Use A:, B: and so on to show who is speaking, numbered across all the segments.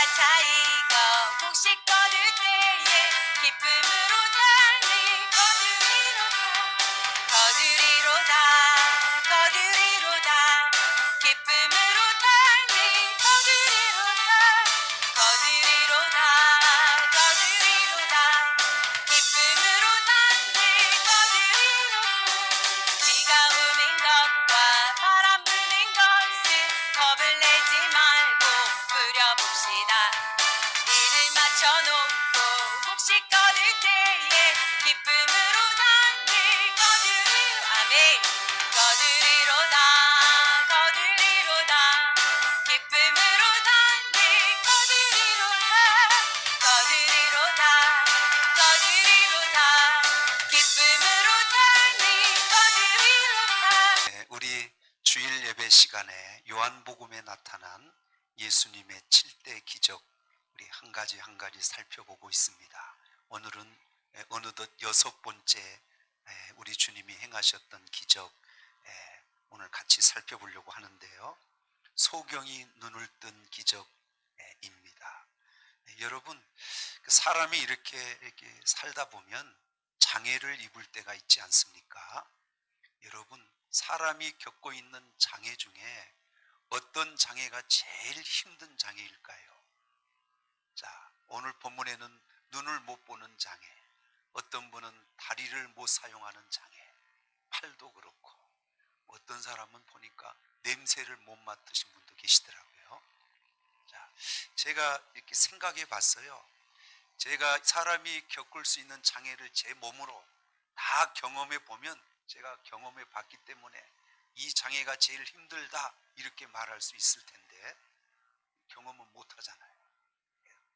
A: 차이가 혹시 꺼질 때에 기쁨으로 달리 거두리로다 거두리로다 기쁨으로 달리 거두리로다 기쁨으로 달리 비가 오는 것과 바람 부는 것을 겁을 내지 말고 부려봅시다. 이를 맞춰놓고 혹시 꺼질 때에 기쁨으로 달리 아멘 거두리로다 기쁨으로 달리 기쁨으로 달리
B: 네, 우리 주일 예배 시간에 요한복음에 나타난 예수님의 7대 기적 우리 한 가지 한 가지 살펴보고 있습니다. 오늘은 어느덧 6번째 우리 주님이 행하셨던 기적 오늘 같이 살펴보려고 하는데요. 소경이 눈을 뜬 기적입니다. 여러분, 사람이 이렇게 살다 보면 장애를 입을 때가 있지 않습니까? 여러분, 사람이 겪고 있는 장애 중에 어떤 장애가 제일 힘든 장애일까요? 자, 오늘 본문에는 눈을 못 보는 장애, 어떤 분은 다리를 못 사용하는 장애, 팔도 그렇고, 어떤 사람은 보니까 냄새를 못 맡으신 분도 계시더라고요. 자, 제가 이렇게 생각해 봤어요. 제가 사람이 겪을 수 있는 장애를 제 몸으로 다 경험해 보면 제가 경험해 봤기 때문에 이 장애가 제일 힘들다 이렇게 말할 수 있을 텐데 경험은 못 하잖아요.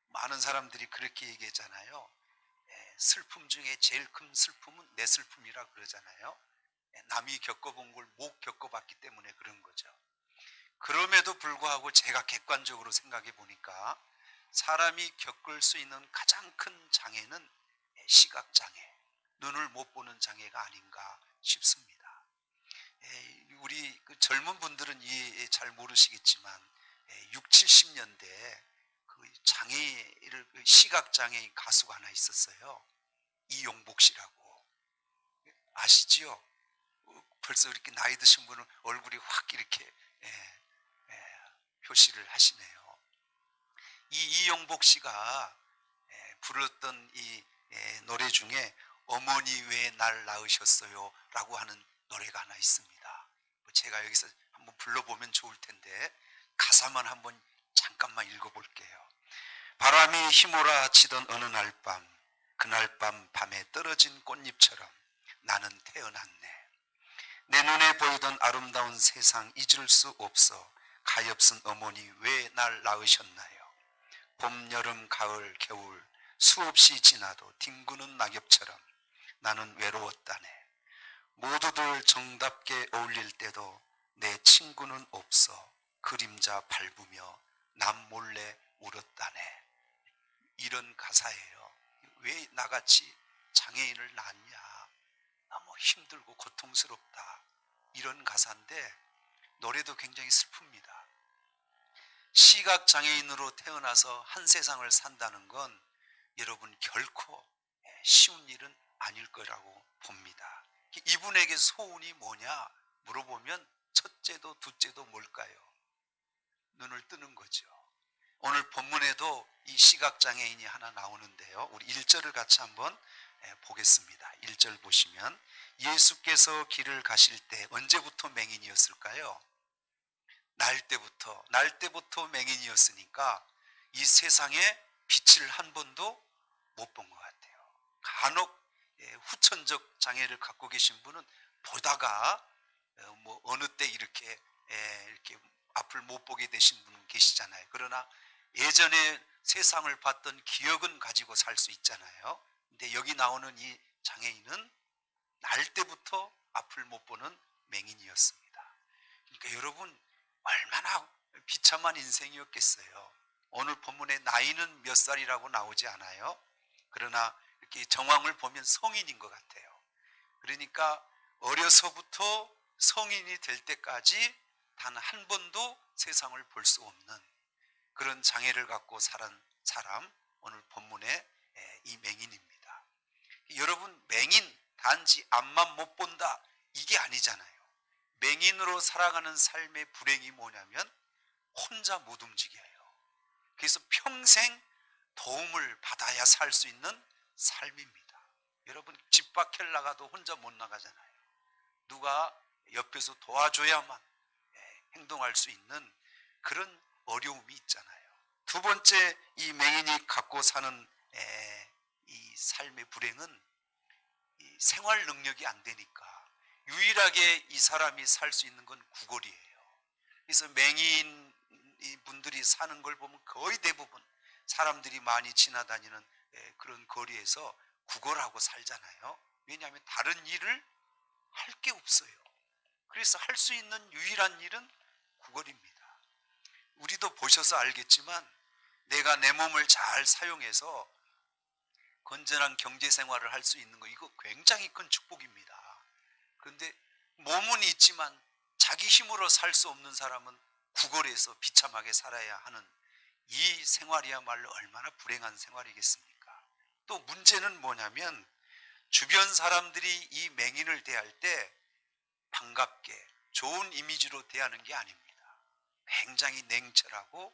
B: 많은 사람들이 그렇게 얘기하잖아요. 슬픔 중에 제일 큰 슬픔은 내 슬픔이라 그러잖아요. 남이 겪어본 걸 못 겪어봤기 때문에 그런 거죠. 그럼에도 불구하고 제가 객관적으로 생각해 보니까 사람이 겪을 수 있는 가장 큰 장애는 시각장애, 눈을 못 보는 장애가 아닌가 싶습니다. 우리 젊은 분들은 잘 모르시겠지만 6, 70년대 그 장애를 시각장애인 가수가 하나 있었어요. 이용복 씨라고 아시지요? 벌써 이렇게 나이 드신 분은 얼굴이 확 이렇게 표시를 하시네요. 이 이용복 씨가 불렀던 이 노래 중에 어머니 왜 날 낳으셨어요? 라고 하는 노래가 하나 있습니다. 제가 여기서 한번 불러보면 좋을 텐데 가사만 한번 잠깐만 읽어볼게요. 바람이 휘몰아치던 어느 날 밤, 그날 밤에 떨어진 꽃잎처럼 나는 태어났네. 내 눈에 보이던 아름다운 세상 잊을 수 없어 가엾은 어머니 왜 날 낳으셨나요? 봄, 여름, 가을, 겨울 수없이 지나도 뒹구는 낙엽처럼 나는 외로웠다네. 모두들 정답게 어울릴 때도 내 친구는 없어 그림자 밟으며 남 몰래 울었다네. 이런 가사예요. 왜 나같이 장애인을 낳았냐? 너무 힘들고 고통스럽다. 이런 가사인데 노래도 굉장히 슬픕니다. 시각장애인으로 태어나서 한 세상을 산다는 건 여러분 결코 쉬운 일은 아닐 거라고 봅니다. 이분에게 소원이 뭐냐 물어보면 첫째도 둘째도 뭘까요? 눈을 뜨는 거죠. 오늘 본문에도 이 시각장애인이 하나 나오는데요. 우리 1절을 같이 한번 보겠습니다. 1절 보시면 예수께서 길을 가실 때 언제부터 맹인이었을까요? 날 때부터 맹인이었으니까 이 세상에 빛을 한 번도 못 본 것 같아요. 간혹 후천적 장애를 갖고 계신 분은 보다가 뭐 어느 때 이렇게 앞을 못 보게 되신 분은 계시잖아요. 그러나 예전에 세상을 봤던 기억은 가지고 살 수 있잖아요. 근데 여기 나오는 이 장애인은 날 때부터 앞을 못 보는 맹인이었습니다. 그러니까 여러분 얼마나 비참한 인생이었겠어요. 오늘 본문에 나이는 몇 살이라고 나오지 않아요. 그러나 이렇게 정황을 보면 성인인 것 같아요. 그러니까 어려서부터 성인이 될 때까지 단 한 번도 세상을 볼 수 없는 그런 장애를 갖고 살은 사람, 오늘 본문의 이 맹인입니다. 여러분, 맹인 단지 앞만 못 본다 이게 아니잖아요. 맹인으로 살아가는 삶의 불행이 뭐냐면 혼자 못 움직여요. 그래서 평생 도움을 받아야 살 수 있는 삶입니다. 여러분, 집 밖을 나가도 혼자 못 나가잖아요. 누가 옆에서 도와줘야만 행동할 수 있는 그런 어려움이 있잖아요. 두 번째, 이 맹인이 갖고 사는 이 삶의 불행은 이 생활 능력이 안 되니까 유일하게 이 사람이 살 수 있는 건 구걸이에요. 그래서 맹인 분들이 사는 걸 보면 거의 대부분 사람들이 많이 지나다니는 그런 거리에서 구걸하고 살잖아요. 왜냐하면 다른 일을 할 게 없어요. 그래서 할 수 있는 유일한 일은 구걸입니다. 우리도 보셔서 알겠지만 내가 내 몸을 잘 사용해서 건전한 경제 생활을 할 수 있는 거, 이거 굉장히 큰 축복입니다. 그런데 몸은 있지만 자기 힘으로 살 수 없는 사람은 구걸해서 비참하게 살아야 하는 이 생활이야말로 얼마나 불행한 생활이겠습니까? 또 문제는 뭐냐면 주변 사람들이 이 맹인을 대할 때 반갑게 좋은 이미지로 대하는 게 아닙니다. 굉장히 냉철하고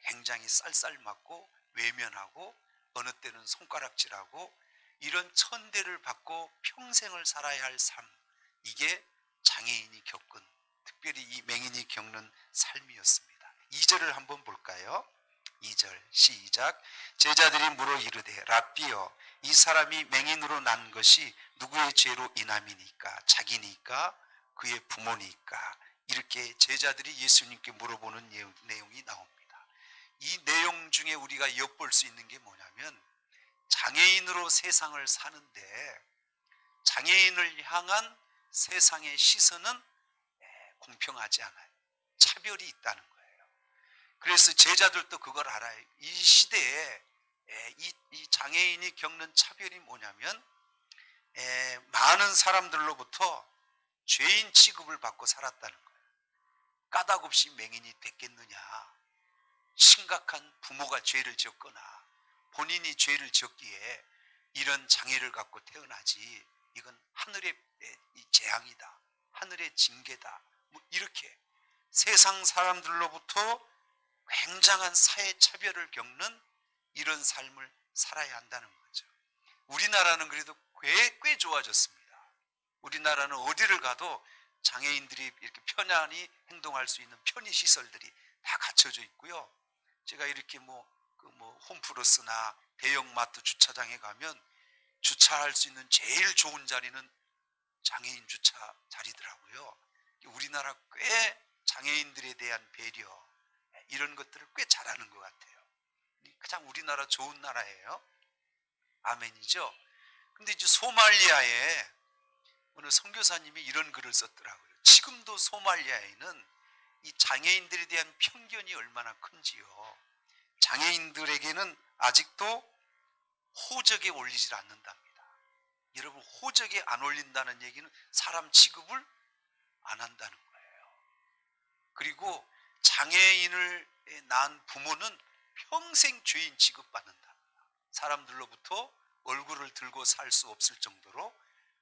B: 굉장히 쌀쌀맞고 외면하고 어느 때는 손가락질하고 이런 천대를 받고 평생을 살아야 할 삶, 이게 장애인이 겪은, 특별히 이 맹인이 겪는 삶이었습니다. 2절을 한번 볼까요? 2절 시작. 제자들이 물어 이르되 랍비여, 이 사람이 맹인으로 난 것이 누구의 죄로 인함이니까? 자기니까? 그의 부모니까? 이렇게 제자들이 예수님께 물어보는 내용이 나옵니다. 이 내용 중에 우리가 엿볼 수 있는 게 뭐냐면 장애인으로 세상을 사는데 장애인을 향한 세상의 시선은 공평하지 않아요. 차별이 있다는 거예요. 그래서 제자들도 그걸 알아요. 이 시대에 이 장애인이 겪는 차별이 뭐냐면 많은 사람들로부터 죄인 취급을 받고 살았다는 거예요. 까닭없이 맹인이 됐겠느냐. 심각한 부모가 죄를 지었거나 본인이 죄를 지었기에 이런 장애를 갖고 태어나지, 이건 하늘의 재앙이다, 하늘의 징계다, 뭐 이렇게 세상 사람들로부터 굉장한 사회 차별을 겪는 이런 삶을 살아야 한다는 거죠. 우리나라는 그래도 꽤 좋아졌습니다. 우리나라는 어디를 가도 장애인들이 이렇게 편안히 행동할 수 있는 편의시설들이 다 갖춰져 있고요. 제가 이렇게 홈플러스나 대형마트 주차장에 가면 주차할 수 있는 제일 좋은 자리는 장애인 주차 자리더라고요. 우리나라 꽤 장애인들에 대한 배려, 이런 것들을 꽤 잘하는 것 같아요. 가장 우리나라 좋은 나라예요. 아멘이죠. 근데 이제 소말리아에 어느 선교사님이 이런 글을 썼더라고요. 지금도 소말리아에는 이 장애인들에 대한 편견이 얼마나 큰지요. 장애인들에게는 아직도 호적에 올리질 않는답니다. 여러분, 호적에 안 올린다는 얘기는 사람 취급을 안 한다는 거예요. 그리고 장애인을 낳은 부모는 평생 죄인 취급받는다. 사람들로부터 얼굴을 들고 살 수 없을 정도로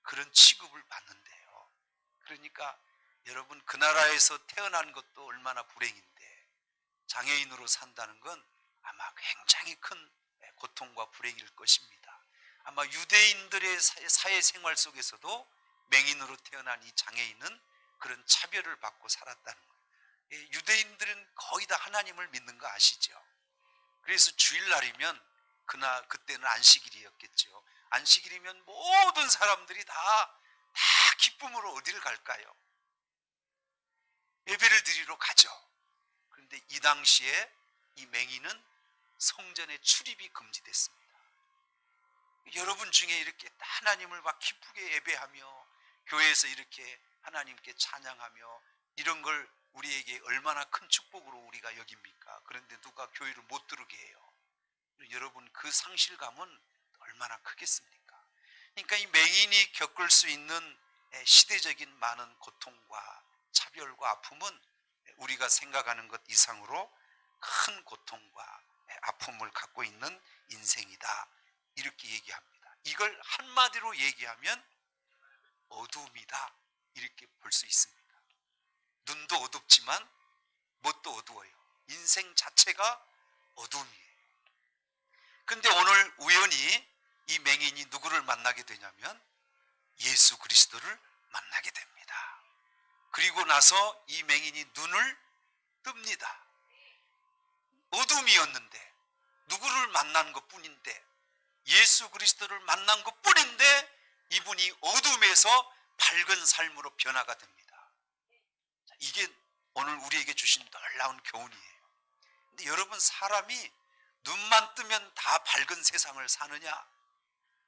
B: 그런 취급을 받는데요. 그러니까 여러분, 그 나라에서 태어난 것도 얼마나 불행인데 장애인으로 산다는 건 아마 굉장히 큰 고통과 불행일 것입니다. 아마 유대인들의 사회생활 속에서도 맹인으로 태어난 이 장애인은 그런 차별을 받고 살았다는 거예요. 유대인들은 거의 다 하나님을 믿는 거 아시죠? 그래서 주일날이면 그때는 안식일이었겠죠. 안식일이면 모든 사람들이 다 기쁨으로 어디를 갈까요? 예배를 드리러 가죠. 그런데 이 당시에 이 맹인은 성전에 출입이 금지됐습니다. 여러분 중에 이렇게 하나님을 막 기쁘게 예배하며 교회에서 이렇게 하나님께 찬양하며 이런 걸 우리에게 얼마나 큰 축복으로 우리가 여깁니까? 그런데 누가 교회를 못 들어오게 해요. 여러분, 그 상실감은 얼마나 크겠습니까? 그러니까 이 맹인이 겪을 수 있는 시대적인 많은 고통과 차별과 아픔은 우리가 생각하는 것 이상으로 큰 고통과 아픔을 갖고 있는 인생이다, 이렇게 얘기합니다. 이걸 한마디로 얘기하면 어두움이다, 이렇게 볼 수 있습니다. 눈도 어둡지만 뭣도 어두워요. 인생 자체가 어두움이에요. 근데 오늘 우연히 이 맹인이 누구를 만나게 되냐면 예수 그리스도를 만나게 됩니다. 그리고 나서 이 맹인이 눈을 뜹니다. 어둠이었는데 누구를 만난 것 뿐인데, 예수 그리스도를 만난 것 뿐인데 이분이 어둠에서 밝은 삶으로 변화가 됩니다. 이게 오늘 우리에게 주신 놀라운 교훈이에요. 근데 여러분, 사람이 눈만 뜨면 다 밝은 세상을 사느냐?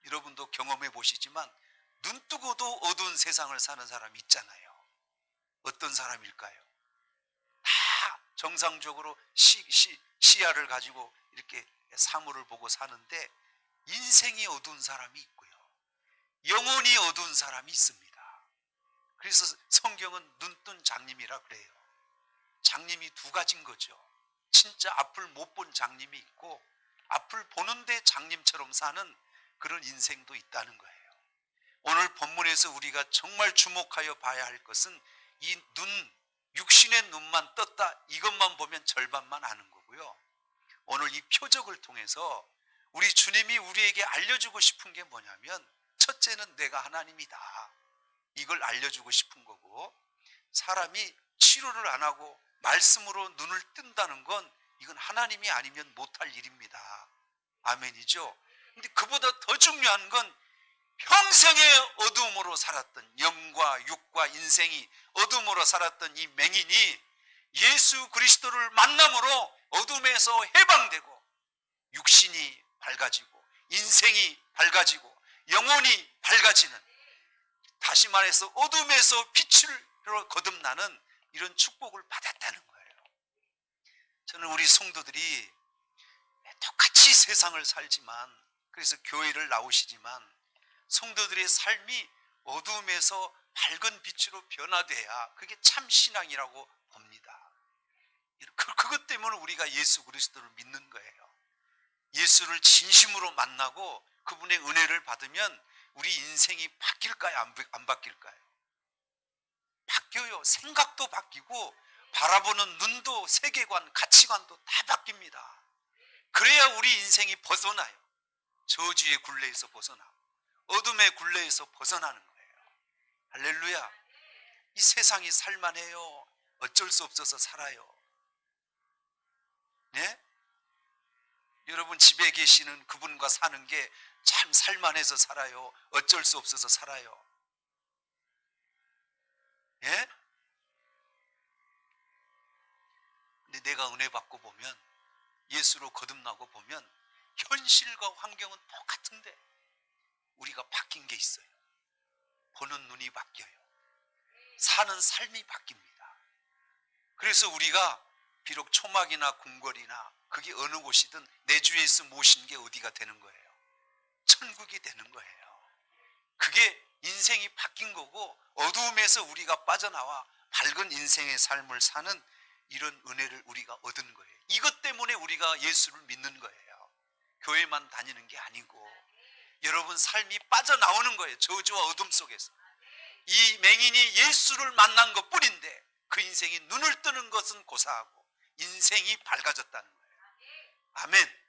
B: 여러분도 경험해 보시지만 눈 뜨고도 어두운 세상을 사는 사람이 있잖아요. 어떤 사람일까요? 다 정상적으로 시야를 가지고 이렇게 사물을 보고 사는데 인생이 어두운 사람이 있고요, 영혼이 어두운 사람이 있습니다. 그래서 성경은 눈뜬 장님이라 그래요. 장님이 두 가지인 거죠. 진짜 앞을 못 본 장님이 있고, 앞을 보는데 장님처럼 사는 그런 인생도 있다는 거예요. 오늘 본문에서 우리가 정말 주목하여 봐야 할 것은 이 눈, 육신의 눈만 떴다, 이것만 보면 절반만 아는 거고요. 오늘 이 표적을 통해서 우리 주님이 우리에게 알려주고 싶은 게 뭐냐면, 첫째는 내가 하나님이다, 이걸 알려주고 싶은 거고, 사람이 치료를 안 하고 말씀으로 눈을 뜬다는 건 이건 하나님이 아니면 못할 일입니다. 아멘이죠. 근데 그보다 더 중요한 건 평생의 어둠으로 살았던, 영과 육과 인생이 어둠으로 살았던 이 맹인이 예수 그리스도를 만남으로 어둠에서 해방되고 육신이 밝아지고 인생이 밝아지고 영혼이 밝아지는, 다시 말해서 어둠에서 빛을 거듭나는 이런 축복을 받았다는 거예요. 저는 우리 성도들이 똑같이 세상을 살지만, 그래서 교회를 나오시지만 성도들의 삶이 어두움에서 밝은 빛으로 변화돼야 그게 참 신앙이라고 봅니다. 그것 때문에 우리가 예수 그리스도를 믿는 거예요. 예수를 진심으로 만나고 그분의 은혜를 받으면 우리 인생이 바뀔까요? 안 바뀔까요? 바뀌어요. 생각도 바뀌고 바라보는 눈도, 세계관, 가치관도 다 바뀝니다. 그래야 우리 인생이 벗어나요. 저주의 굴레에서 벗어나고 어둠의 굴레에서 벗어나는 거예요. 할렐루야. 이 세상이 살만해요. 어쩔 수 없어서 살아요. 네? 여러분 집에 계시는 그분과 사는 게 참 살만해서 살아요? 어쩔 수 없어서 살아요? 예? 근데 내가 은혜 받고 보면, 예수로 거듭나고 보면 현실과 환경은 똑같은데 우리가 바뀐 게 있어요. 보는 눈이 바뀌어요. 사는 삶이 바뀝니다. 그래서 우리가 비록 초막이나 궁궐이나 그게 어느 곳이든 내 주 예수 모신 게 어디가 되는 거예요? 천국이 되는 거예요. 그게 인생이 바뀐 거고, 어두움에서 우리가 빠져나와 밝은 인생의 삶을 사는 이런 은혜를 우리가 얻은 거예요. 이것 때문에 우리가 예수를 믿는 거예요. 교회만 다니는 게 아니고 여러분 삶이 빠져나오는 거예요. 저주와 어둠 속에서. 이 맹인이 예수를 만난 것 뿐인데 그 인생이 눈을 뜨는 것은 고사하고 인생이 밝아졌다는 거예요. 아멘.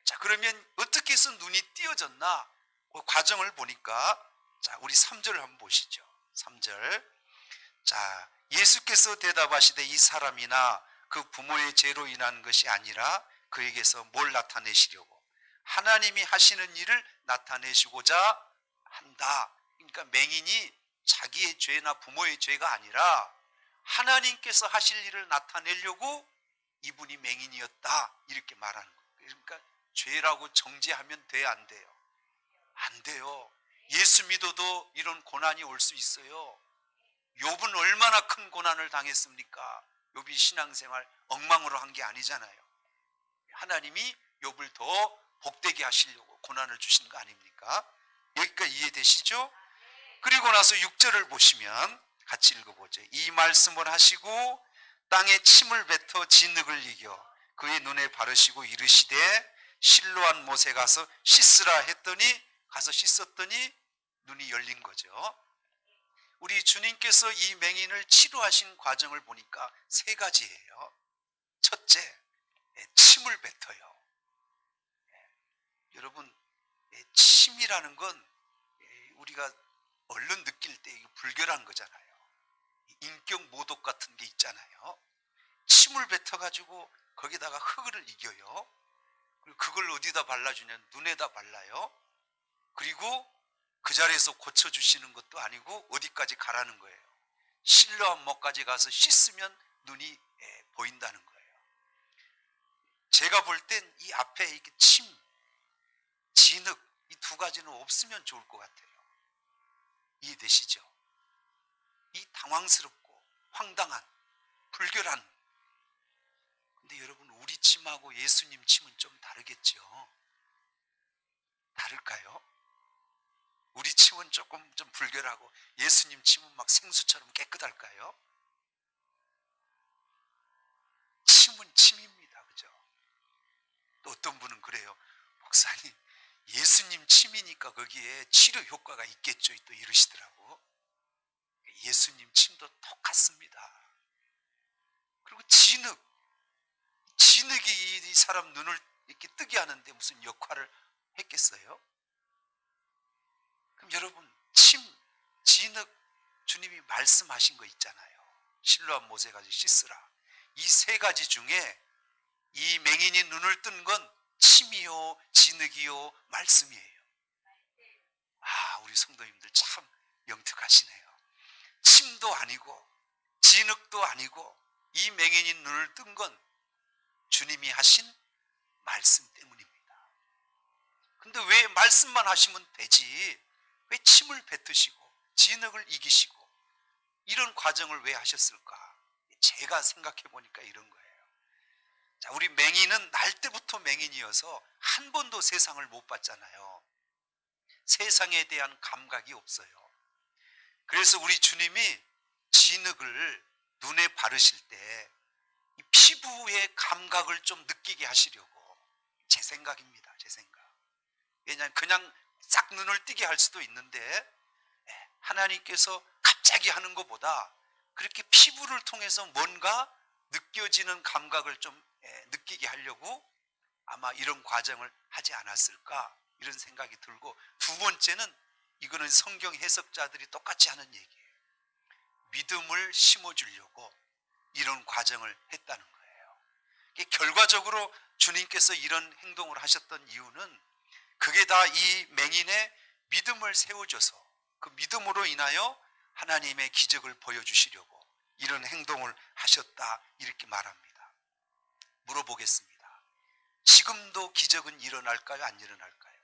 B: 자, 그러면 어떻게 해서 눈이 띄어졌나? 그 과정을 보니까, 자, 우리 3절을 한번 보시죠. 3절. 자, 예수께서 대답하시되 이 사람이나 그 부모의 죄로 인한 것이 아니라 그에게서 뭘 나타내시려고? 하나님이 하시는 일을 나타내시고자 한다. 그러니까 맹인이 자기의 죄나 부모의 죄가 아니라 하나님께서 하실 일을 나타내려고 이분이 맹인이었다, 이렇게 말하는 거예요. 그러니까 죄라고 정죄하면 돼요, 안 돼요? 안 돼요. 예수 믿어도 이런 고난이 올 수 있어요. 욥은 얼마나 큰 고난을 당했습니까? 욥이 신앙생활 엉망으로 한 게 아니잖아요. 하나님이 욥을 더 복되게 하시려고 고난을 주신 거 아닙니까? 여기까지 이해되시죠? 그리고 나서 6절을 보시면 같이 읽어보죠. 이 말씀을 하시고 땅에 침을 뱉어 진흙을 이겨 그의 눈에 바르시고 이르시되 실로한 못에 가서 씻으라 했더니 가서 씻었더니 눈이 열린 거죠. 우리 주님께서 이 맹인을 치료하신 과정을 보니까 세 가지예요. 첫째, 침을 뱉어요. 여러분, 침이라는 건 우리가 얼른 느낄 때 불결한 거잖아요. 인격 모독 같은 게 있잖아요. 침을 뱉어가지고 거기다가 흙을 이겨요. 그리고 그걸 어디다 발라주냐, 눈에다 발라요. 그리고 그 자리에서 고쳐주시는 것도 아니고 어디까지 가라는 거예요. 실로한 못까지 가서 씻으면 눈이 보인다는 거예요. 제가 볼 땐 이 앞에 이렇게 침, 진흙 이 두 가지는 없으면 좋을 것 같아요. 이해되시죠? 이 당황스럽고 황당한 불결한, 근데 여러분 우리 침하고 예수님 침은 좀 다르겠죠? 다를까요? 우리 침은 조금 좀 불결하고 예수님 침은 막 생수처럼 깨끗할까요? 침은 침입니다. 그죠? 또 어떤 분은 그래요. 목사님, 예수님 침이니까 거기에 치료 효과가 있겠죠. 또 이러시더라고. 예수님 침도 똑같습니다. 그리고 진흙이 이 사람 눈을 이렇게 뜨게 하는데 무슨 역할을 했겠어요? 그럼 여러분, 침, 진흙, 주님이 말씀하신 거 있잖아요. 실로한 못에 가서 씻으라. 이 세 가지 중에 이 맹인이 눈을 뜬 건 침이요, 진흙이요, 말씀이에요. 아, 우리 성도님들 참 영특하시네요. 침도 아니고 진흙도 아니고 이 맹인이 눈을 뜬 건 주님이 하신 말씀 때문입니다. 근데 왜 말씀만 하시면 되지? 왜 침을 뱉으시고 진흙을 이기시고 이런 과정을 왜 하셨을까? 제가 생각해 보니까 이런 거예요. 자, 우리 맹인은 날 때부터 맹인이어서 한 번도 세상을 못 봤잖아요. 세상에 대한 감각이 없어요. 그래서 우리 주님이 진흙을 눈에 바르실 때 이 피부의 감각을 좀 느끼게 하시려고, 제 생각입니다. 제 생각. 왜냐하면 그냥 싹 눈을 뜨게 할 수도 있는데 하나님께서 갑자기 하는 것보다 그렇게 피부를 통해서 뭔가 느껴지는 감각을 좀 느끼게 하려고 아마 이런 과정을 하지 않았을까, 이런 생각이 들고, 두 번째는 이거는 성경 해석자들이 똑같이 하는 얘기예요. 믿음을 심어주려고 이런 과정을 했다는 거예요. 결과적으로 주님께서 이런 행동을 하셨던 이유는 그게 다 이 맹인의 믿음을 세워줘서 그 믿음으로 인하여 하나님의 기적을 보여주시려고 이런 행동을 하셨다, 이렇게 말합니다. 물어보겠습니다. 지금도 기적은 일어날까요? 안 일어날까요?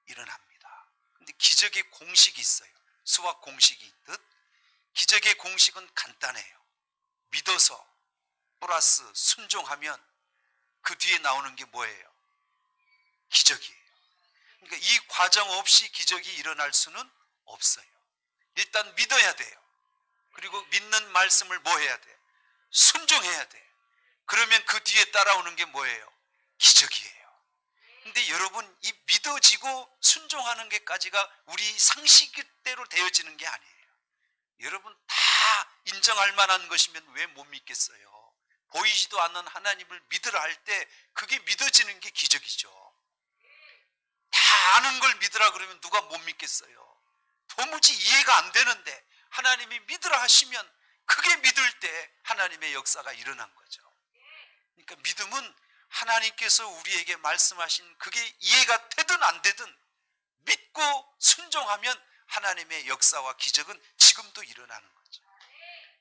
B: 일어납니다. 근데 기적의 공식이 있어요. 수학 공식이 있듯 기적의 공식은 간단해요. 믿어서 플러스 순종하면 그 뒤에 나오는 게 뭐예요? 기적이에요. 그러니까 이 과정 없이 기적이 일어날 수는 없어요. 일단 믿어야 돼요. 그리고 믿는 말씀을 뭐 해야 돼? 순종해야 돼. 그러면 그 뒤에 따라오는 게 뭐예요? 기적이에요. 근데 여러분, 이 믿어지고 순종하는 게까지가 우리 상식대로 되어지는 게 아니에요. 여러분, 다 인정할 만한 것이면 왜 못 믿겠어요? 보이지도 않는 하나님을 믿으라 할 때 그게 믿어지는 게 기적이죠. 다 아는 걸 믿으라 그러면 누가 못 믿겠어요? 도무지 이해가 안 되는데 하나님이 믿으라 하시면 그게 믿을 때 하나님의 역사가 일어난 거죠. 그러니까 믿음은 하나님께서 우리에게 말씀하신 그게 이해가 되든 안 되든 믿고 순종하면 하나님의 역사와 기적은 지금도 일어나는 거죠.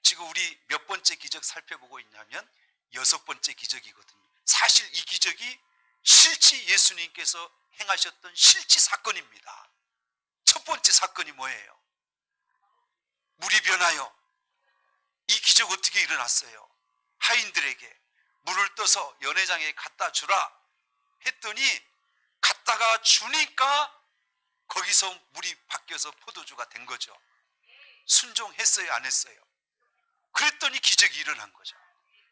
B: 지금 우리 몇 번째 기적 살펴보고 있냐면 6번째 기적이거든요. 사실 이 기적이 실제 예수님께서 행하셨던 실제 사건입니다. 첫 번째 사건이 뭐예요? 물이 변하여. 이 기적 어떻게 일어났어요? 하인들에게 물을 떠서 연회장에 갖다 주라 했더니 갖다가 주니까 거기서 물이 바뀌어서 포도주가 된 거죠. 순종했어요, 안 했어요? 그랬더니 기적이 일어난 거죠.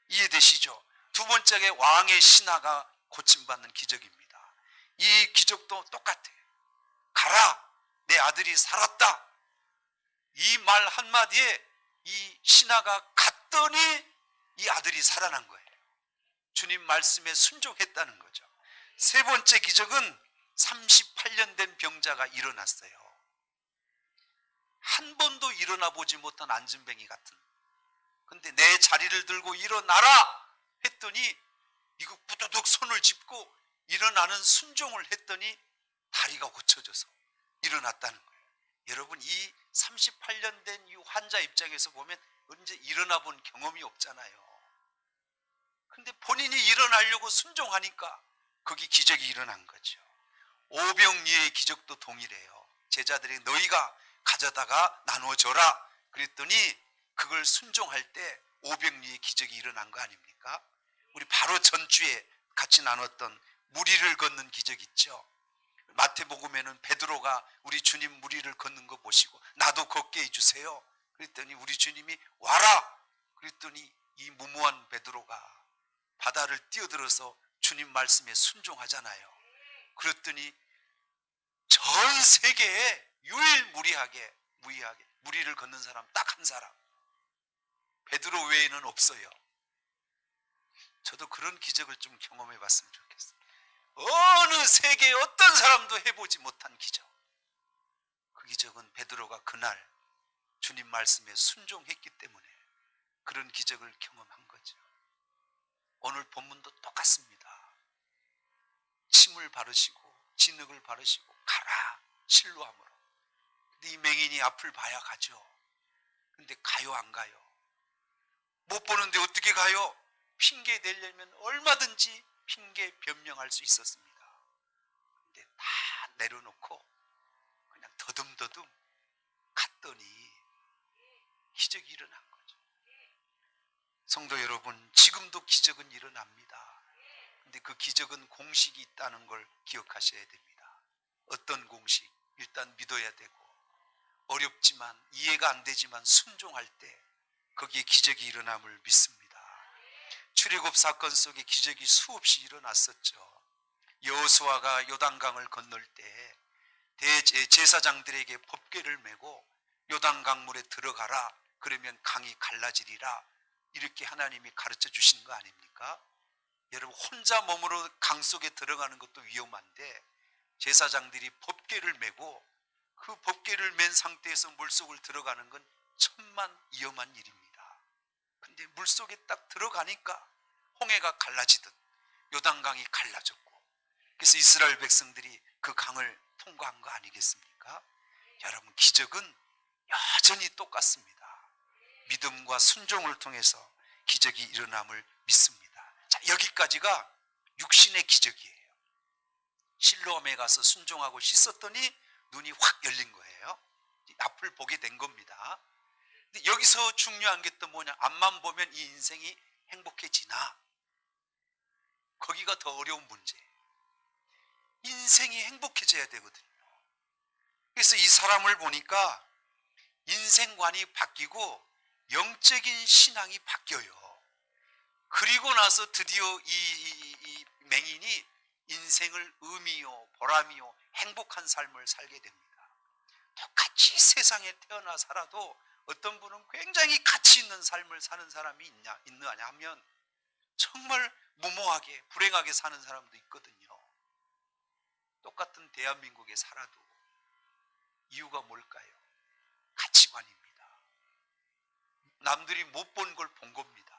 B: 이해되시죠? 두 번째가 왕의 신하가 고침받는 기적입니다. 이 기적도 똑같아요. 가라, 내 아들이 살았다. 이 말 한마디에 이 신하가 갔더니 이 아들이 살아난 거예요. 주님 말씀에 순종했다는 거죠. 세 번째 기적은 38년 된 병자가 일어났어요. 한 번도 일어나 보지 못한 안진뱅이 같은. 근데 내 자리를 들고 일어나라 했더니 이거 부두둑 손을 짚고 일어나는 순종을 했더니 다리가 고쳐져서 일어났다는 거예요. 여러분, 이 38년 된 이 환자 입장에서 보면 언제 일어나 본 경험이 없잖아요. 근데 본인이 일어나려고 순종하니까 거기 기적이 일어난 거죠. 오병이의 기적도 동일해요. 제자들이 너희가 가져다가 나눠줘라 그랬더니 그걸 순종할 때 오병이의 기적이 일어난 거 아닙니까? 우리 바로 전주에 같이 나눴던 무리를 걷는 기적 있죠. 마태복음에는 베드로가 우리 주님 무리를 걷는 거 보시고 나도 걷게 해주세요 그랬더니 우리 주님이 와라 그랬더니 이 무모한 베드로가 바다를 뛰어들어서 주님 말씀에 순종하잖아요. 그랬더니 전 세계에 유일무이하게 무리를 걷는 사람 딱 한 사람, 베드로 외에는 없어요. 저도 그런 기적을 좀 경험해 봤으면 좋겠어요. 어느 세계에 어떤 사람도 해보지 못한 기적. 그 기적은 베드로가 그날 주님 말씀에 순종했기 때문에 그런 기적을 경험한 거죠. 오늘 본문도 똑같습니다. 침을 바르시고 진흙을 바르시고 가라 실로함으로. 근데 이 맹인이 앞을 봐야 가죠. 근데 가요 안 가요? 못 보는데 어떻게 가요? 핑계 대려면 얼마든지 핑계 변명할 수 있었습니다. 근데 다 내려놓고 그냥 더듬더듬 갔더니 기적이 일어난 거죠. 성도 여러분, 지금도 기적은 일어납니다. 근데 그 기적은 공식이 있다는 걸 기억하셔야 됩니다. 어떤 공식? 일단 믿어야 되고 어렵지만 이해가 안 되지만 순종할 때 거기에 기적이 일어남을 믿습니다. 출애굽 사건 속에 기적이 수없이 일어났었죠. 여호수아가 요단강을 건널 때 대제사장들에게 법궤를 메고 요단강물에 들어가라 그러면 강이 갈라지리라 이렇게 하나님이 가르쳐 주신 거 아닙니까? 여러분, 혼자 몸으로 강 속에 들어가는 것도 위험한데 제사장들이 법궤를 메고 그 법궤를 맨 상태에서 물속을 들어가는 건 천만 위험한 일입니다. 근데 물속에 딱 들어가니까 홍해가 갈라지듯 요단강이 갈라졌고 그래서 이스라엘 백성들이 그 강을 통과한 거 아니겠습니까? 여러분, 기적은 여전히 똑같습니다. 믿음과 순종을 통해서 기적이 일어남을 믿습니다. 자, 여기까지가 육신의 기적이에요. 실로암에 가서 순종하고 씻었더니 눈이 확 열린 거예요. 앞을 보게 된 겁니다. 근데 여기서 중요한 게 또 뭐냐? 앞만 보면 이 인생이 행복해지나? 거기가 더 어려운 문제예요. 인생이 행복해져야 되거든요. 그래서 이 사람을 보니까 인생관이 바뀌고 영적인 신앙이 바뀌어요. 그리고 나서 드디어 이 맹인이 인생을 의미요, 보람이요, 행복한 삶을 살게 됩니다. 똑같이 세상에 태어나 살아도 어떤 분은 굉장히 가치 있는 삶을 사는 사람이 있느냐 하면 정말 무모하게 불행하게 사는 사람도 있거든요. 똑같은 대한민국에 살아도 이유가 뭘까요? 가치관입니다. 남들이 못 본 걸 본 겁니다.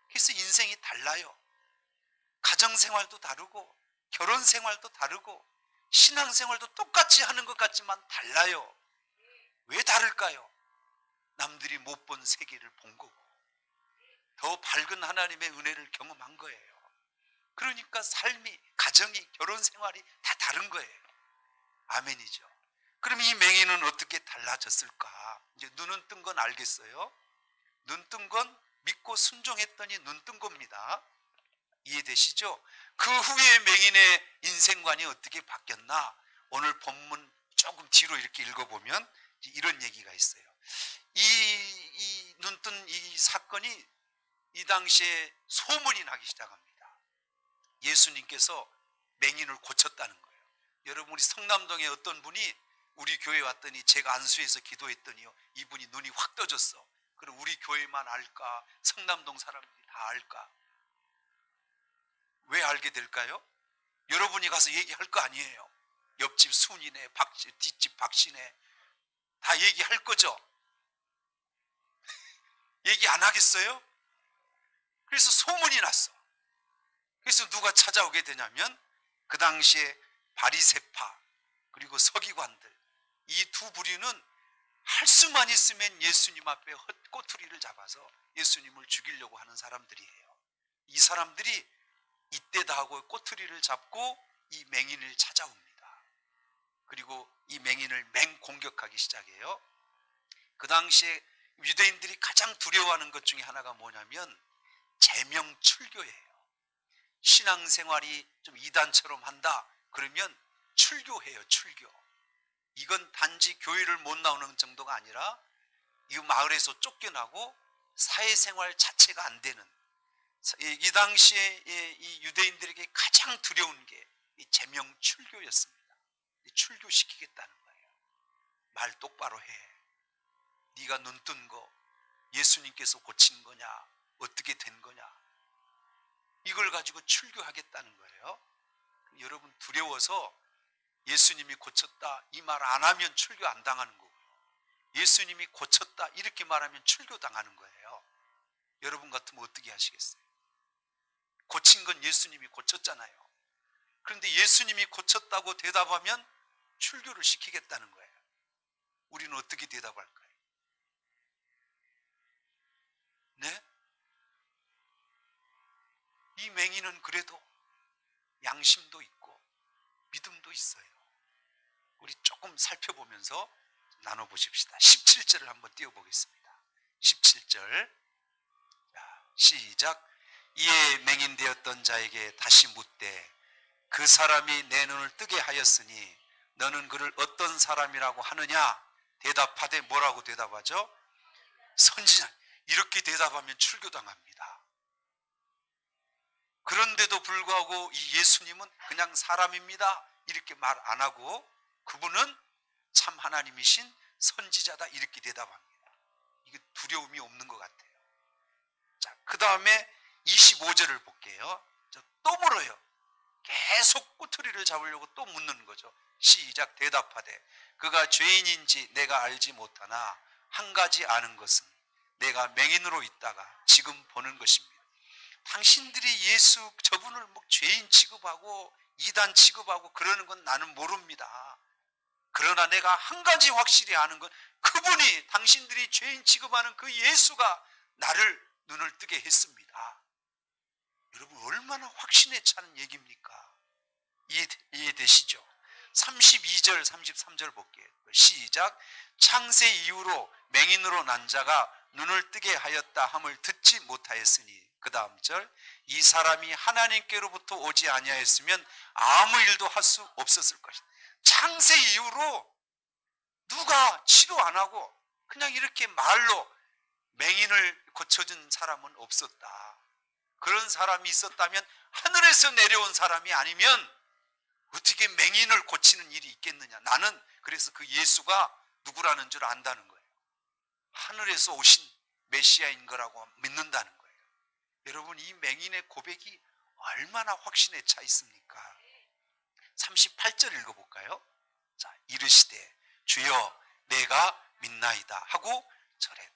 B: 그래서 인생이 달라요. 가정생활도 다르고 결혼생활도 다르고 신앙생활도 똑같이 하는 것 같지만 달라요. 왜 다를까요? 남들이 못 본 세계를 본 거고 더 밝은 하나님의 은혜를 경험한 거예요. 그러니까 삶이, 가정이, 결혼생활이 다 다른 거예요. 아멘이죠. 그럼 이 맹인은 어떻게 달라졌을까? 이제 눈은 뜬 건 알겠어요? 눈 뜬 건 믿고 순종했더니 눈 뜬 겁니다. 이해되시죠? 그 후에 맹인의 인생관이 어떻게 바뀌었나? 오늘 본문 조금 뒤로 이렇게 읽어보면 이런 얘기가 있어요. 이 눈 뜬 이 사건이 이 당시에 소문이 나기 시작합니다. 예수님께서 맹인을 고쳤다는 거예요. 여러분, 우리 성남동에 어떤 분이 우리 교회 왔더니 제가 안수해서 기도했더니요, 이분이 눈이 확 떠졌어. 그럼 우리 교회만 알까? 성남동 사람들이 다 알까? 왜 알게 될까요? 여러분이 가서 얘기할 거 아니에요. 옆집 순이네, 뒷집 박씨네, 다 얘기할 거죠. 얘기 안 하겠어요? 그래서 소문이 났어. 그래서 누가 찾아오게 되냐면 그 당시에 바리새파 그리고 서기관들, 이 두 부류는 할 수만 있으면 예수님 앞에 헛꼬투리를 잡아서 예수님을 죽이려고 하는 사람들이에요. 이 사람들이 이때다 하고 꼬투리를 잡고 이 맹인을 찾아옵니다. 그리고 이 맹인을 맹공격하기 시작해요. 그 당시에 유대인들이 가장 두려워하는 것 중에 하나가 뭐냐면 제명출교예요. 신앙생활이 좀 이단처럼 한다 그러면 출교해요. 출교. 이건 단지 교회를 못 나오는 정도가 아니라 이 마을에서 쫓겨나고 사회생활 자체가 안 되는, 이 당시에 이 유대인들에게 가장 두려운 게 제명출교였습니다. 출교시키겠다는 거예요. 말 똑바로 해. 네가 눈 뜬 거 예수님께서 고친 거냐, 어떻게 된 거냐, 이걸 가지고 출교하겠다는 거예요. 여러분, 두려워서 예수님이 고쳤다 이 말 안 하면 출교 안 당하는 거고요, 예수님이 고쳤다 이렇게 말하면 출교 당하는 거예요. 여러분 같으면 어떻게 하시겠어요? 고친 건 예수님이 고쳤잖아요. 그런데 예수님이 고쳤다고 대답하면 출교를 시키겠다는 거예요. 우리는 어떻게 대답할까요? 네? 이 맹인은 그래도 양심도 있고 믿음도 있어요. 우리 조금 살펴보면서 나눠보십시다. 17절을 한번 띄워보겠습니다. 17절 시작. 이에 맹인되었던 자에게 다시 묻되 그 사람이 내 눈을 뜨게 하였으니 너는 그를 어떤 사람이라고 하느냐? 대답하되 뭐라고 대답하죠? 선지자. 이렇게 대답하면 출교당합니다. 그런데도 불구하고 이 예수님은 그냥 사람입니다 이렇게 말 안 하고 그분은 참 하나님이신 선지자다 이렇게 대답합니다. 이게 두려움이 없는 것 같아요. 자, 그 다음에 25절을 볼게요. 또 물어요. 계속 꼬투리를 잡으려고 또 묻는 거죠. 시작. 대답하되 그가 죄인인지 내가 알지 못하나 한 가지 아는 것은 내가 맹인으로 있다가 지금 보는 것입니다. 당신들이 예수 저분을 뭐 죄인 취급하고 이단 취급하고 그러는 건 나는 모릅니다. 그러나 내가 한 가지 확실히 아는 건 그분이 당신들이 죄인 취급하는 그 예수가 나를 눈을 뜨게 했습니다. 여러분, 얼마나 확신에 차는 얘기입니까? 이해되시죠? 32절 33절 볼게요. 시작. 창세 이후로 맹인으로 난 자가 눈을 뜨게 하였다 함을 듣지 못하였으니 그 다음 절. 이 사람이 하나님께로부터 오지 아니하였으면 아무 일도 할 수 없었을 것이다. 창세 이후로 누가 치료 안 하고 그냥 이렇게 말로 맹인을 고쳐준 사람은 없었다. 그런 사람이 있었다면 하늘에서 내려온 사람이 아니면 어떻게 맹인을 고치는 일이 있겠느냐. 나는 그래서 그 예수가 누구라는 줄 안다는 거예요. 하늘에서 오신 메시아인 거라고 믿는다는 거예요. 여러분, 이 맹인의 고백이 얼마나 확신에 차 있습니까? 38절 읽어볼까요? 자, 이르시되 주여 내가 믿나이다 하고 절해.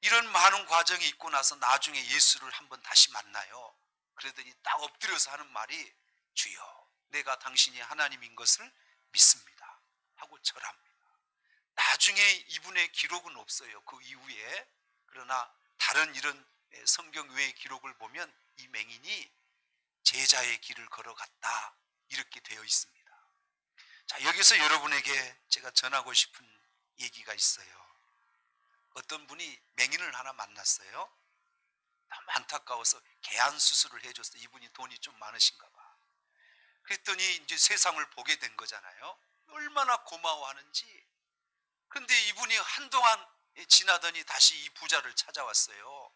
B: 이런 많은 과정이 있고 나서 나중에 예수를 한번 다시 만나요. 그러더니 딱 엎드려서 하는 말이 주여 내가 당신이 하나님인 것을 믿습니다 하고 절합니다. 나중에 이분의 기록은 없어요. 그 이후에. 그러나 다른 이런 성경 외의 기록을 보면 이 맹인이 제자의 길을 걸어갔다 이렇게 되어 있습니다. 자, 여기서 여러분에게 제가 전하고 싶은 얘기가 있어요. 어떤 분이 맹인을 하나 만났어요. 너무 안타까워서 개안 수술을 해줬어요. 이분이 돈이 좀 많으신가 봐. 그랬더니 이제 세상을 보게 된 거잖아요. 얼마나 고마워하는지. 그런데 이분이 한동안 지나더니 다시 이 부자를 찾아왔어요.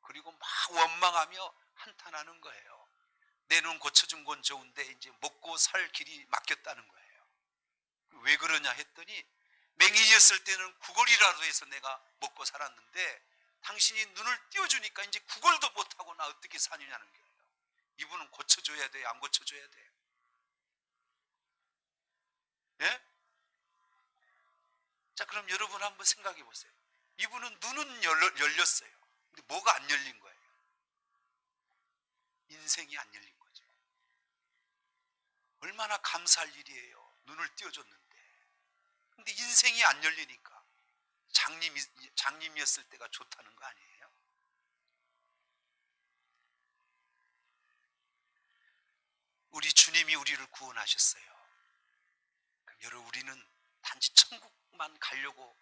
B: 그리고 막 원망하며 한탄하는 거예요. 내 눈 고쳐준 건 좋은데 이제 먹고 살 길이 막혔다는 거예요. 왜 그러냐 했더니 맹인이었을 때는 구걸이라도 해서 내가 먹고 살았는데 당신이 눈을 띄워주니까 이제 구걸도 못하고 나 어떻게 사느냐는 거예요. 이분은 고쳐줘야 돼요? 안 고쳐줘야 돼요? 예? 자, 그럼 여러분 한번 생각해 보세요. 이분은 눈은 열렸어요. 근데 뭐가 안 열린 거예요? 인생이 안 열린 거죠. 얼마나 감사할 일이에요. 눈을 띄워줬는데. 근데 인생이 안 열리니까 장님이었을 때가 좋다는 거 아니에요? 우리 주님이 우리를 구원하셨어요. 그럼 여러분, 우리는 단지 천국만 가려고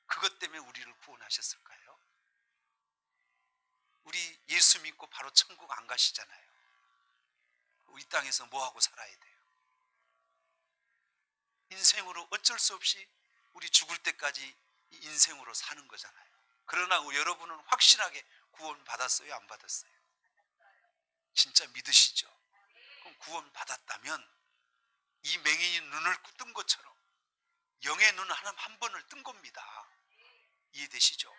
B: 그것 때문에 우리를 구원하셨을까요? 우리 예수 믿고 바로 천국 안 가시잖아요. 이 땅에서 뭐하고 살아야 돼요? 인생으로 어쩔 수 없이 우리 죽을 때까지 인생으로 사는 거잖아요. 그러나 여러분은 확실하게 구원 받았어요? 안 받았어요? 진짜 믿으시죠? 그럼 구원 받았다면 이 맹인이 눈을 뜬 것처럼 영의 눈 한 번을 뜬 겁니다. 이해되시죠?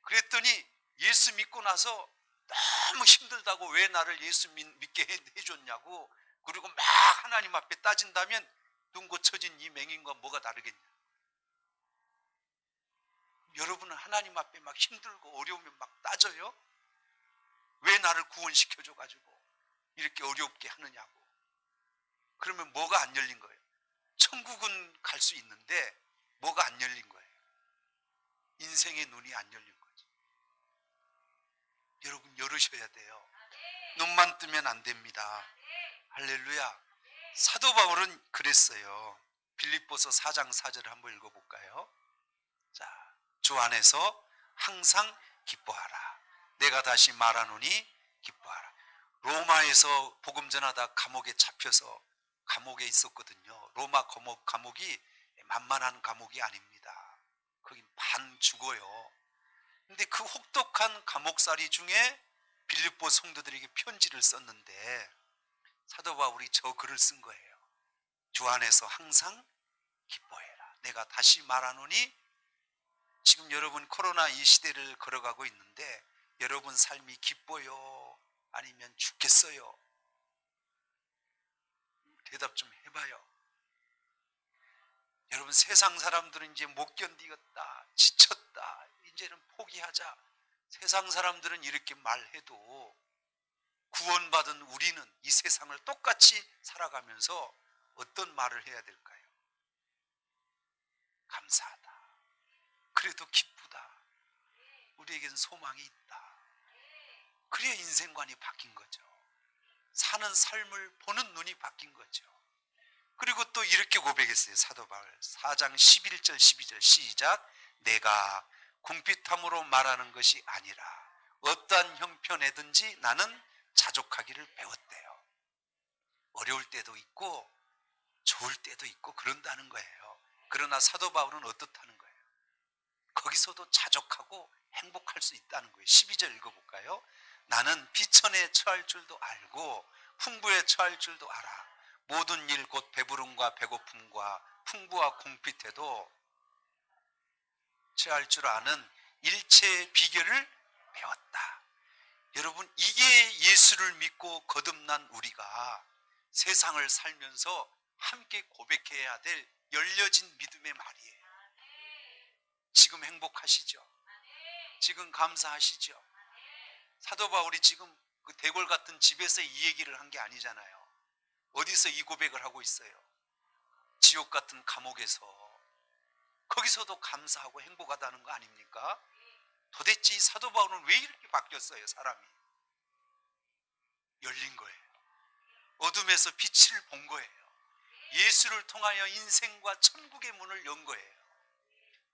B: 그랬더니 예수 믿고 나서 너무 힘들다고 왜 나를 예수 믿게 해줬냐고, 그리고 막 하나님 앞에 따진다면 눈 고쳐진 이 맹인과 뭐가 다르겠냐? 여러분은 하나님 앞에 막 힘들고 어려우면 막 따져요? 왜 나를 구원시켜줘가지고 이렇게 어렵게 하느냐고. 그러면 뭐가 안 열린 거예요? 천국은 갈 수 있는데 뭐가 안 열린 거예요? 인생의 눈이 안 열린 거죠. 여러분, 열으셔야 돼요. 눈만 뜨면 안 됩니다. 할렐루야. 사도 바울은 그랬어요. 빌립보서 4장 4절을 한번 읽어볼까요? 자, 주 안에서 항상 기뻐하라. 내가 다시 말하노니 기뻐하라. 로마에서 복음 전하다 감옥에 잡혀서 감옥에 있었거든요. 로마 감옥이 만만한 감옥이 아닙니다. 거기 반 죽어요. 근데 그 혹독한 감옥살이 중에 빌립보 성도들에게 편지를 썼는데 사도 바울이 저 글을 쓴 거예요. 주 안에서 항상 기뻐해라. 내가 다시 말하노니, 지금 여러분 코로나 이 시대를 걸어가고 있는데 여러분 삶이 기뻐요? 아니면 죽겠어요? 대답 좀 해봐요. 여러분, 세상 사람들은 이제 못 견디겠다, 지쳤다, 이제는 포기하자, 세상 사람들은 이렇게 말해도 구원받은 우리는 이 세상을 똑같이 살아가면서 어떤 말을 해야 될까요? 감사하다. 그래도 기쁘다. 우리에겐 소망이 있다. 그래야 인생관이 바뀐 거죠. 사는 삶을 보는 눈이 바뀐 거죠. 그리고 또 이렇게 고백했어요. 사도 바울 4장 11절 12절 시작. 내가 궁핍함으로 말하는 것이 아니라 어떠한 형편에든지 나는 자족하기를 배웠대요. 어려울 때도 있고 좋을 때도 있고 그런다는 거예요. 그러나 사도 바울은 어떻다는 거예요? 거기서도 자족하고 행복할 수 있다는 거예요. 12절 읽어볼까요? 나는 비천에 처할 줄도 알고 풍부에 처할 줄도 알아. 모든 일 곧 배부름과 배고픔과 풍부와 궁핍에도 처할 줄 아는 일체의 비결을 배웠다. 여러분, 이게 예수를 믿고 거듭난 우리가 세상을 살면서 함께 고백해야 될 열려진 믿음의 말이에요. 지금 행복하시죠? 지금 감사하시죠? 사도 바울이 지금 그 대궐 같은 집에서 이 얘기를 한 게 아니잖아요. 어디서 이 고백을 하고 있어요? 지옥 같은 감옥에서. 거기서도 감사하고 행복하다는 거 아닙니까? 도대체 이 사도 바울은 왜 이렇게 바뀌었어요? 사람이 열린 거예요. 어둠에서 빛을 본 거예요. 예수를 통하여 인생과 천국의 문을 연 거예요.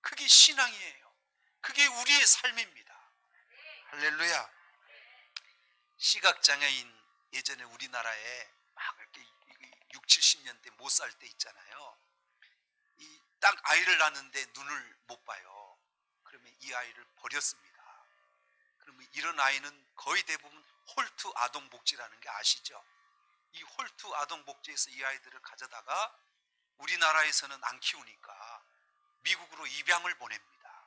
B: 그게 신앙이에요. 그게 우리의 삶입니다. 할렐루야. 시각장애인, 예전에 우리나라에 막 이렇게 6, 70년대 못 살 때 있잖아요. 딱 아이를 낳는데 눈을 못 봐요. 그러면 이 아이를 버렸습니다. 그러면 이런 아이는 거의 대부분 홀트 아동복지라는 게 아시죠? 이 홀트 아동복지에서 이 아이들을 가져다가 우리나라에서는 안 키우니까 미국으로 입양을 보냅니다.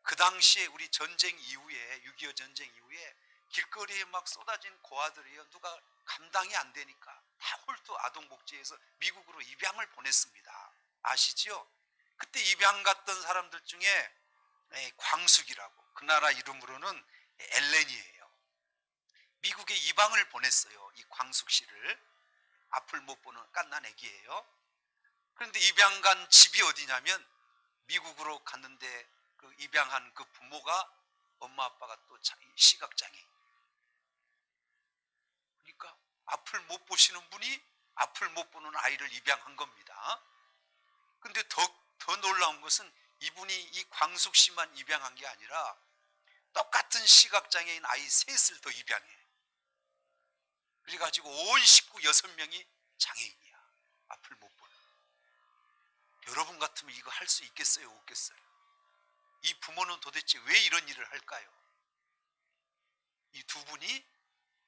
B: 그 당시에 우리 전쟁 이후에 6.25 전쟁 이후에 길거리에 막 쏟아진 고아들이요, 누가 감당이 안 되니까 다 홀트 아동복지에서 미국으로 입양을 보냈습니다. 아시죠? 그때 입양 갔던 사람들 중에 광숙이라고, 그 나라 이름으로는 엘렌이에요. 미국에 입양을 보냈어요. 이 광숙 씨를. 앞을 못 보는 갓난 애기예요. 그런데 입양 간 집이 어디냐면 미국으로 갔는데 그 입양한 그 부모가, 엄마 아빠가 또 시각장애인. 그러니까 앞을 못 보시는 분이 앞을 못 보는 아이를 입양한 겁니다. 근데 더 놀라운 것은 이분이 이 광숙 씨만 입양한 게 아니라 똑같은 시각장애인 아이 셋을 더 입양해. 그래가지고 온 식구 6명이 장애인이야. 앞을 못 보는. 여러분 같으면 이거 할 수 있겠어요? 없겠어요? 이 부모는 도대체 왜 이런 일을 할까요? 이 두 분이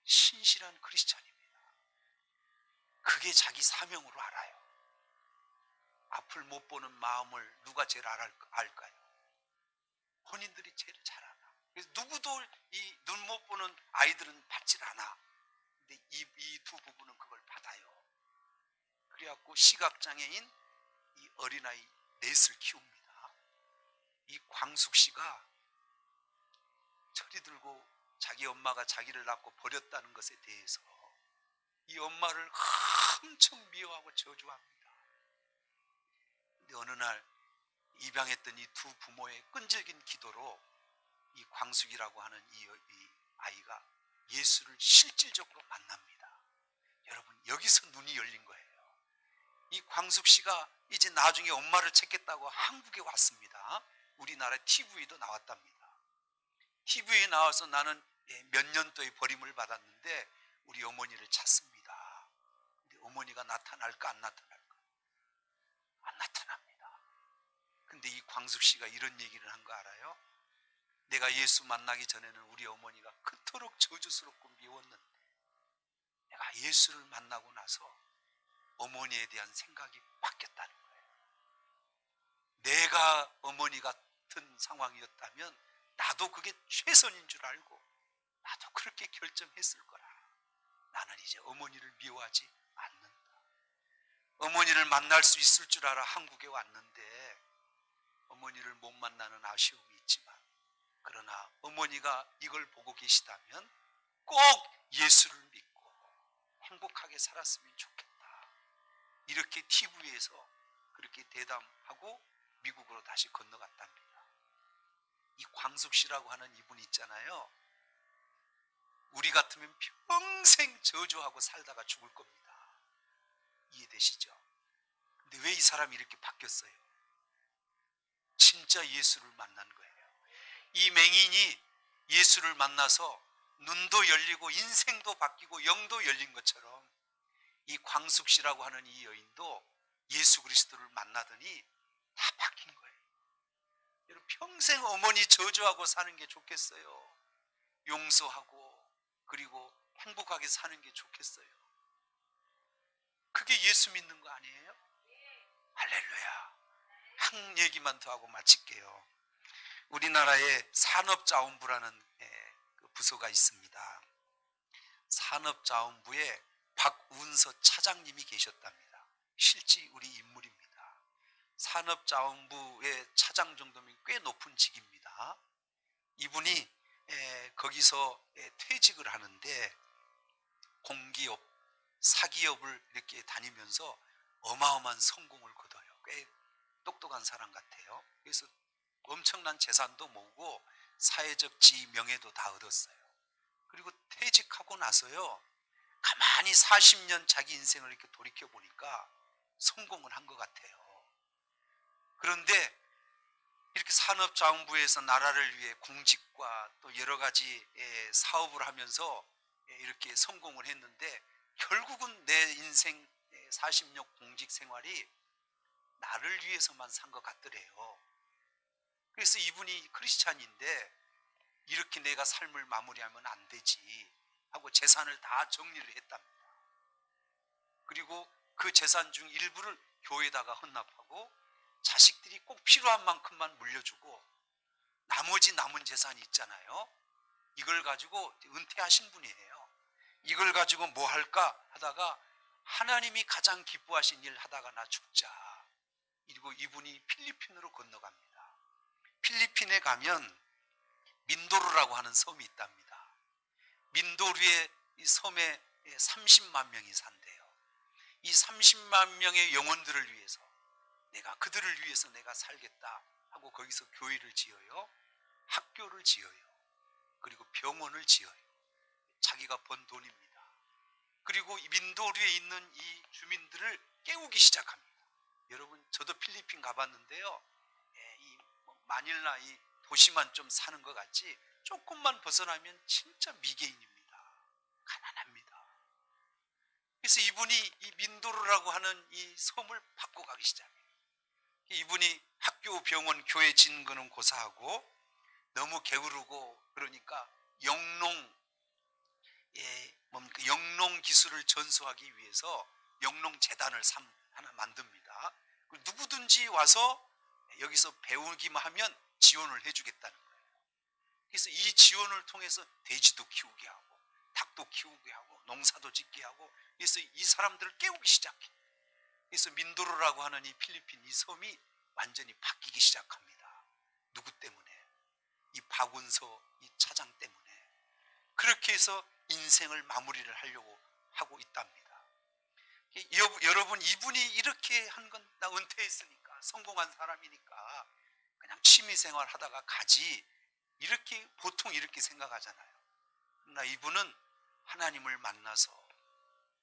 B: 신실한 크리스찬입니다. 그게 자기 사명으로 알아요. 앞을 못 보는 마음을 누가 제일 알까요? 본인들이 제일 잘 알아. 그래서 누구도 이 눈 못 보는 아이들은 받질 않아. 근데 이 두 부부는 그걸 받아요. 그래갖고 시각장애인 이 어린아이 넷을 키웁니다. 이 광숙 씨가 철이 들고 자기 엄마가 자기를 낳고 버렸다는 것에 대해서 이 엄마를 엄청 미워하고 저주합니다. 근데 어느 날 입양했던 이 두 부모의 끈질긴 기도로 이 광숙이라고 하는 이 아이가 예수를 실질적으로 만납니다. 여러분, 여기서 눈이 열린 거예요. 이 광숙 씨가 이제 나중에 엄마를 찾겠다고 한국에 왔습니다. 우리나라 TV에도 나왔답니다. TV에 나와서 나는 몇 년도에 버림을 받았는데 우리 어머니를 찾습니다. 근데 어머니가 나타날까 안 나타날까? 안 나타납니다. 근데 이 광숙 씨가 이런 얘기를 한 거 알아요? 내가 예수 만나기 전에는 우리 어머니가 그토록 저주스럽고 미웠는데 내가 예수를 만나고 나서 어머니에 대한 생각이 바뀌었다는 거예요. 내가 어머니 같은 상황이었다면 나도 그게 최선인 줄 알고 나도 그렇게 결정했을 거라. 나는 이제 어머니를 미워하지 않는다. 어머니를 만날 수 있을 줄 알아 한국에 왔는데 어머니를 못 만나는 아쉬움이 있지만, 그러나 어머니가 이걸 보고 계시다면 꼭 예수를 믿고 행복하게 살았으면 좋겠다. 이렇게 TV에서 그렇게 대담하고 미국으로 다시 건너갔답니다. 이 광숙 씨라고 하는 이분 있잖아요. 우리 같으면 평생 저주하고 살다가 죽을 겁니다. 이해되시죠? 근데 왜 이 사람이 이렇게 바뀌었어요? 진짜 예수를 만난 거예요. 이 맹인이 예수를 만나서 눈도 열리고 인생도 바뀌고 영도 열린 것처럼 이 광숙 씨라고 하는 이 여인도 예수 그리스도를 만나더니 다 바뀐 거예요. 여러분, 평생 어머니 저주하고 사는 게 좋겠어요? 용서하고 그리고 행복하게 사는 게 좋겠어요? 그게 예수 믿는 거 아니에요? 할렐루야. 한 얘기만 더 하고 마칠게요. 우리나라에 산업자원부라는 그 부서가 있습니다. 산업자원부에 박운서 차장님이 계셨답니다. 실제 우리 인물입니다. 산업자원부의 차장 정도면 꽤 높은 직입니다. 이분이 거기서 퇴직을 하는데 공기업, 사기업을 이렇게 다니면서 어마어마한 성공을 거둬요. 꽤 똑똑한 사람 같아요. 그래서 엄청난 재산도 모으고 사회적 지위, 명예도 다 얻었어요. 그리고 퇴직하고 나서요, 가만히 40년 자기 인생을 이렇게 돌이켜 보니까 성공을 한 것 같아요. 그런데 이렇게 산업자원부에서 나라를 위해 공직과 또 여러 가지 사업을 하면서 이렇게 성공을 했는데 결국은 내 인생 40년 공직 생활이 나를 위해서만 산 것 같더래요. 그래서 이분이 크리스찬인데 이렇게 내가 삶을 마무리하면 안 되지 하고 재산을 다 정리를 했답니다. 그리고 그 재산 중 일부를 교회에다가 헌납하고 자식들이 꼭 필요한 만큼만 물려주고 나머지 남은 재산이 있잖아요. 이걸 가지고 은퇴하신 분이에요. 이걸 가지고 뭐 할까 하다가 하나님이 가장 기뻐하신 일 하다가 나 죽자. 그리고 이분이 필리핀으로 건너갑니다. 필리핀에 가면 민도르라고 하는 섬이 있답니다. 민도르의 이 섬에 30만 명이 산대요. 이 30만 명의 영혼들을 위해서 내가 그들을 위해서 내가 살겠다 하고 거기서 교회를 지어요. 학교를 지어요. 그리고 병원을 지어요. 자기가 번 돈입니다. 그리고 이 민도르에 있는 이 주민들을 깨우기 시작합니다. 여러분 저도 필리핀 가봤는데요. 이 마닐라 이 도시만 좀 사는 것 같지 조금만 벗어나면 진짜 미개인입니다. 가난합니다. 그래서 이분이 이 민도르라고 하는 이 섬을 바꿔가기 시작해요. 이분이 학교, 병원, 교회 짓는 거는 고사하고 너무 게으르고 그러니까 영농 기술을 전수하기 위해서 영농재단을 하나 만듭니다. 누구든지 와서 여기서 배우기만 하면 지원을 해주겠다는 거예요. 그래서 이 지원을 통해서 돼지도 키우게 하고 닭도 키우게 하고 농사도 짓게 하고 그래서 이 사람들을 깨우기 시작해. 그래서 민도르라고 하는 이 필리핀 이 섬이 완전히 바뀌기 시작합니다. 누구 때문에? 이 박운서 이 차장 때문에. 그렇게 해서 인생을 마무리를 하려고 하고 있답니다. 여러분 이분이 이렇게 한 건 나 은퇴했으니까 성공한 사람이니까 그냥 취미생활 하다가 가지 이렇게 보통 이렇게 생각하잖아요. 그러나 이분은 하나님을 만나서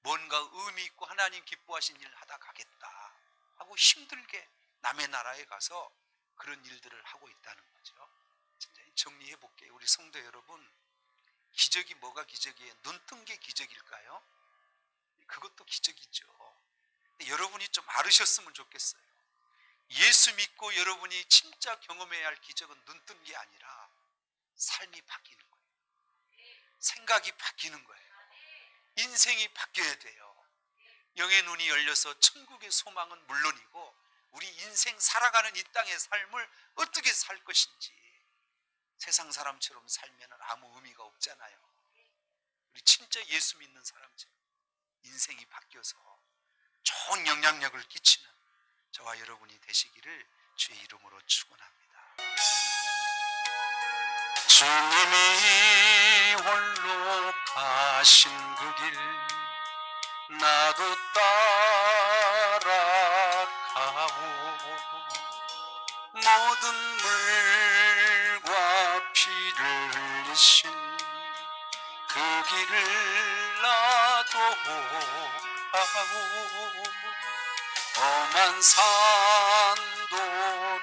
B: 뭔가 의미 있고 하나님 기뻐하신 일을 하다 가겠다 하고 힘들게 남의 나라에 가서 그런 일들을 하고 있다는 거죠. 정리해 볼게요. 우리 성도 여러분, 기적이 뭐가 기적이에요? 눈 뜬 게 기적일까요? 그것도 기적이죠. 여러분이 좀 알으셨으면 좋겠어요. 예수 믿고 여러분이 진짜 경험해야 할 기적은 눈 뜬 게 아니라 삶이 바뀌는 거예요. 생각이 바뀌는 거예요. 인생이 바뀌어야 돼요. 영의 눈이 열려서 천국의 소망은 물론이고 우리 인생 살아가는 이 땅의 삶을 어떻게 살 것인지 세상 사람처럼 살면 아무 의미가 없잖아요. 우리 진짜 예수 믿는 사람처럼 인생이 바뀌어서 좋은 영향력을 끼치는 저와 여러분이 되시기를 주의 이름으로 축원합니다. 주님이 홀로 가신 그 길 나도 따라가고 모든 물과 피를 흘리신 그 길을 나도 가고 험한 산도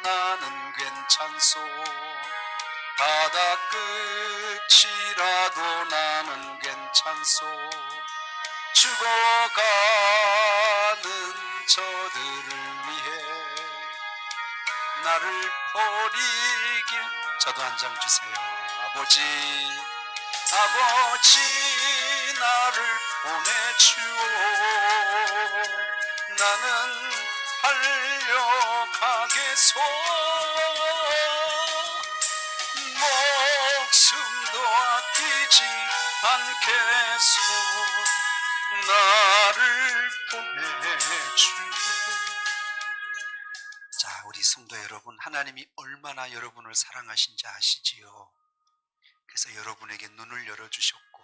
B: 나는 괜찮소 바다 끝이라도 나는 괜찮소 죽어가는 저들을 위해 나를 버리길 저도 한 장 주세요. 아버지 나를 보내주오 나는 달려가겠소 목숨도 아끼지 않겠소 나를 보내주오. 자, 우리 성도 여러분, 하나님이 얼마나 여러분을 사랑하신지 아시지요? 그래서 여러분에게 눈을 열어주셨고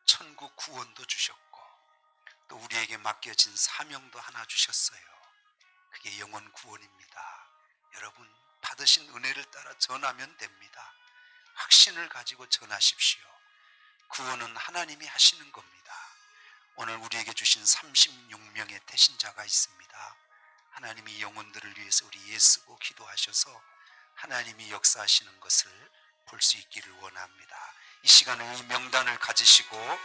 B: 천국 구원도 주셨고 또 우리에게 맡겨진 사명도 하나 주셨어요. 그게 영혼 구원입니다. 여러분 받으신 은혜를 따라 전하면 됩니다. 확신을 가지고 전하십시오. 구원은 하나님이 하시는 겁니다. 오늘 우리에게 주신 36명의 태신자가 있습니다. 하나님이 영혼들을 위해서 우리 애쓰고 기도하셔서 하나님이 역사하시는 것을 볼 수 있기를 원합니다. 이 시간에 이 명단을 가지시고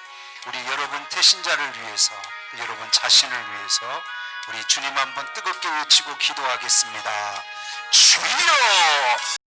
B: 우리 여러분 태신자를 위해서 여러분 자신을 위해서 우리 주님 한번 뜨겁게 외치고 기도하겠습니다. 주여!